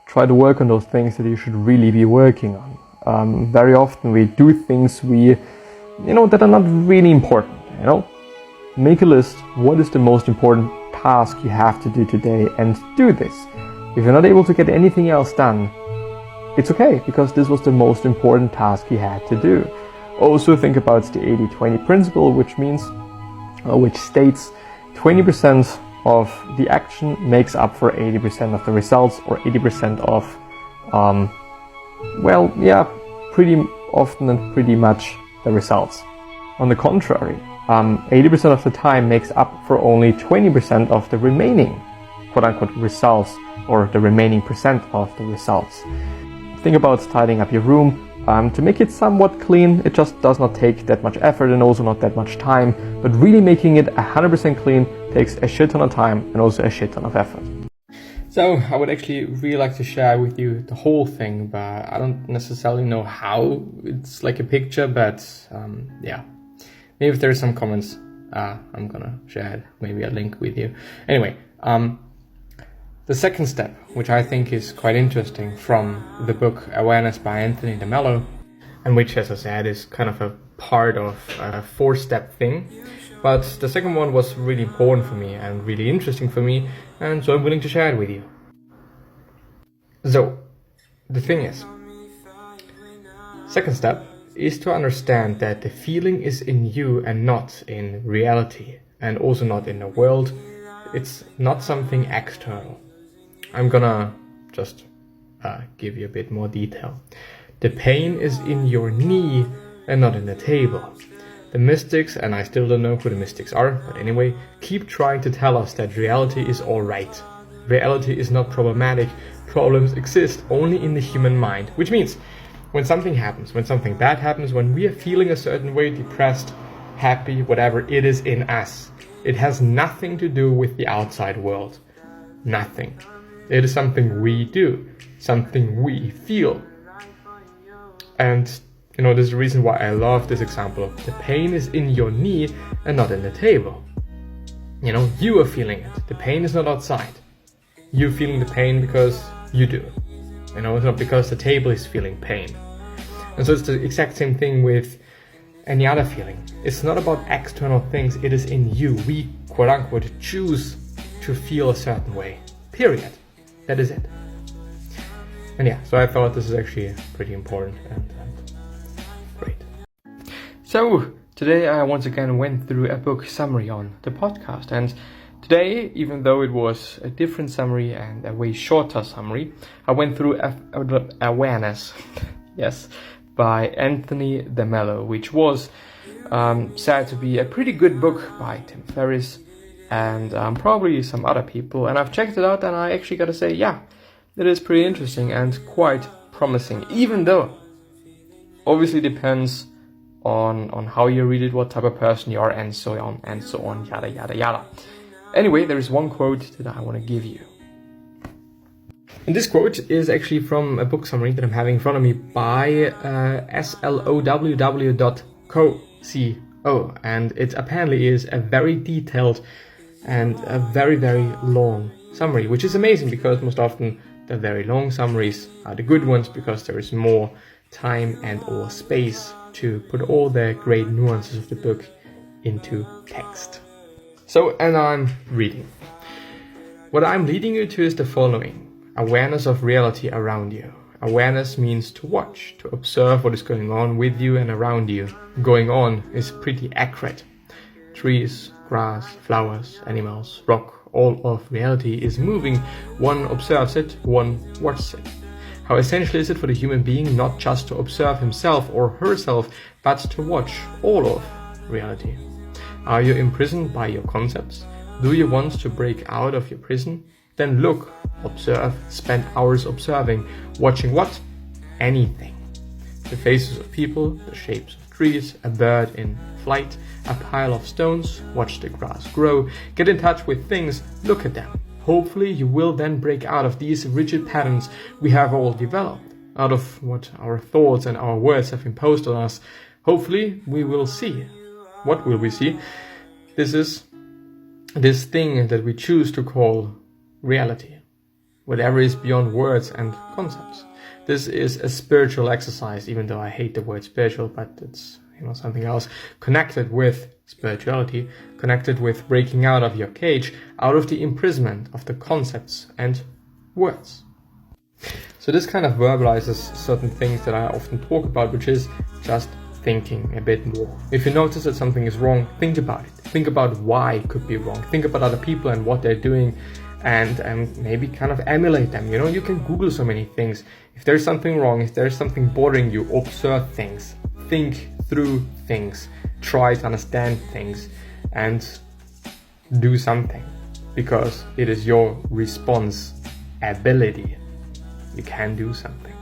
try to work on those things that you should really be working on. Very often we do things that are not really important, Make a list. What is the most important task you have to do today, and do this. If you're not able to get anything else done, it's okay, because this was the most important task you had to do. Also think about the 80-20 principle, which states 20% of the action makes up for 80% of the results, or 80% of, pretty often and pretty much the results. On the contrary, 80% of the time makes up for only 20% of the remaining quote-unquote results, or the remaining percent of the results. Think about tidying up your room. To make it somewhat clean, it just does not take that much effort and also not that much time, but really making it 100% clean takes a shit ton of time and also a shit ton of effort. So I would actually really like to share with you the whole thing, but I don't necessarily know how. It's like a picture, but maybe if there's some comments, I'm gonna share it, maybe a link with you. Anyway, the second step, which I think is quite interesting from the book Awareness by Anthony DeMello, and which, as I said, is kind of a part of a 4-step thing. But the second one was really important for me and really interesting for me, and so I'm willing to share it with you. So, the thing is, second step is to understand that the feeling is in you and not in reality, and also not in the world. It's not something external. I'm gonna just give you a bit more detail. The pain is in your knee and not in the table. The mystics, and I still don't know who the mystics are, but anyway, keep trying to tell us that reality is alright. Reality is not problematic. Problems exist only in the human mind. Which means, when something happens, when something bad happens, when we are feeling a certain way, depressed, happy, whatever, it is in us. It has nothing to do with the outside world. Nothing. It is something we do, something we feel. And, this is the reason why I love this example of the pain is in your knee and not in the table. You are feeling it. The pain is not outside. You're feeling the pain because you do. It's not because the table is feeling pain. And so it's the exact same thing with any other feeling. It's not about external things, it is in you. We, quote unquote, choose to feel a certain way. Period. That is it. And so I thought this is actually pretty important and great. So today I once again went through a book summary on the podcast, and today, even though it was a different summary and a way shorter summary, I went through Awareness, yes, by Anthony DeMello, which was said to be a pretty good book by Tim Ferriss and probably some other people, and I've checked it out, and I actually gotta say, it is pretty interesting and quite promising, even though obviously depends on how you read it, what type of person you are, and so on, yada yada yada. Anyway, there is one quote that I want to give you. And this quote is actually from a book summary that I'm having in front of me by sloww.co, and it apparently is a very detailed and a very, very long summary, which is amazing because most often the very long summaries are the good ones because there is more time and or space to put all the great nuances of the book into text. So, and I'm reading. What I'm leading you to is the following: awareness of reality around you. Awareness means to watch, to observe what is going on with you and around you. Going on is pretty accurate. Trees, grass, flowers, animals, rock, all of reality is moving. One observes it, one watches it. How essential is it for the human being not just to observe himself or herself, but to watch all of reality? Are you imprisoned by your concepts? Do you want to break out of your prison? Then look, observe, spend hours observing. Watching what? Anything. The faces of people, the shapes of trees, a bird in flight, a pile of stones. Watch the grass grow. Get in touch with things, look at them. Hopefully you will then break out of these rigid patterns we have all developed, out of what our thoughts and our words have imposed on us. Hopefully we will see. What will we see? This is this thing that we choose to call reality. whatever is beyond words and concepts. This is a spiritual exercise, even though I hate the word spiritual, but it's, something else connected with spirituality, connected with breaking out of your cage, out of the imprisonment of the concepts and words. So this kind of verbalizes certain things that I often talk about, which is just thinking a bit more. If you notice that something is wrong, think about it. Think about why it could be wrong. Think about other people and what they're doing, and maybe kind of emulate them. You can Google so many things. If there's something wrong, if there's something bothering you, observe things. Think through things. Try to understand things and do something, because it is your responsibility. You can do something.